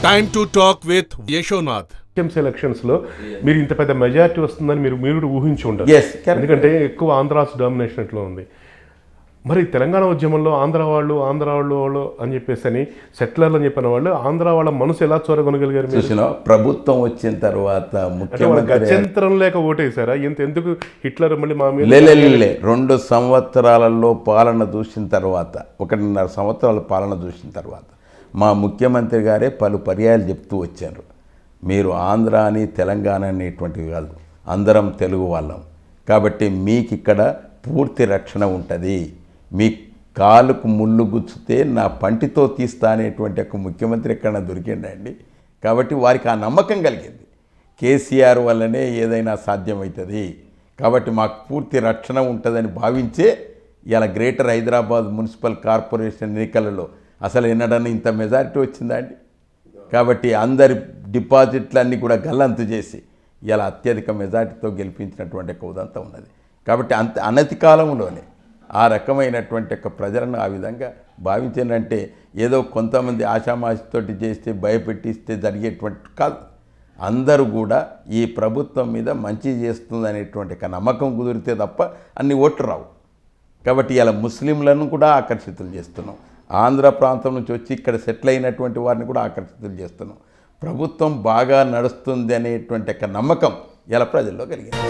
Time to talk with Yashonath. Elections లో మీరు ఇంత పెద్ద మెజారిటీ వస్తుందని మీరు ఊహించి ఉంటారు. ఎందుకంటే ఎక్కువ ఆంధ్రాస్ డామినేషన్ ఇట్లా ఉంది. మరి తెలంగాణ ఉద్యమంలో ఆంధ్ర వాళ్ళు అని చెప్పేసి అని సెటిలర్లు అని చెప్పిన వాళ్ళు ఆంధ్ర వాళ్ళ మనసు ఎలా చూరగొనగలిగారు? చూసిన ప్రభుత్వం వచ్చిన తర్వాత గత్యంతరం లేక ఓటేసారా? ఎందుకు హిట్లర్ మళ్ళీ మా మీద 2 సంవత్సరాలలో పాలన చూసిన తర్వాత 1.5 సంవత్సరాల పాలన చూసిన తర్వాత మా ముఖ్యమంత్రి గారే పలు పర్యాయాలు చెప్తూ వచ్చారు, మీరు ఆంధ్ర అని తెలంగాణ అనేటువంటివి కాదు, అందరం తెలుగు వాళ్ళం, కాబట్టి మీకు ఇక్కడ పూర్తి రక్షణ ఉంటుంది, మీ కాలుకు ముళ్ళు గుచ్చితే నా పంటితో తీస్తా అనేటువంటి ఒక ముఖ్యమంత్రి ఎక్కడన్నా దొరికిండండి. కాబట్టి వారికి ఆ నమ్మకం కలిగింది, కేసీఆర్ వల్లనే ఏదైనా సాధ్యమవుతుంది, కాబట్టి మాకు పూర్తి రక్షణ ఉంటుందని భావించే ఇలా గ్రేటర్ హైదరాబాద్ మున్సిపల్ కార్పొరేషన్ ఎన్నికలలో అసలు ఎన్నడన్నా ఇంత మెజారిటీ వచ్చిందా అండి? కాబట్టి అందరి డిపాజిట్లన్నీ కూడా గల్లంతు చేసి ఇలా అత్యధిక మెజారిటీతో గెలిపించినటువంటి ఒక ఉదంతా ఉన్నది. కాబట్టి అనతి కాలంలోనే ఆ రకమైనటువంటి ఒక ప్రజలను ఆ విధంగా భావించారంటే ఏదో కొంతమంది ఆషామాషితోటి చేస్తే భయపెట్టిస్తే జరిగేటువంటి కాదు. అందరూ కూడా ఈ ప్రభుత్వం మీద మంచి చేస్తుంది అనేటువంటి ఒక నమ్మకం కుదిరితే తప్ప అన్ని ఓట్లు రావు. కాబట్టి ఇలా ముస్లింలను కూడా ఆకర్షితులు చేస్తున్నాం, ఆంధ్ర ప్రాంతం నుంచి వచ్చి ఇక్కడ సెటిల్ అయినటువంటి వారిని కూడా ఆకర్షితులు చేస్తున్నాం. ప్రభుత్వం బాగా నడుస్తుంది అనేటువంటి ఒక నమ్మకం ఇలా ప్రజల్లో కలిగింది.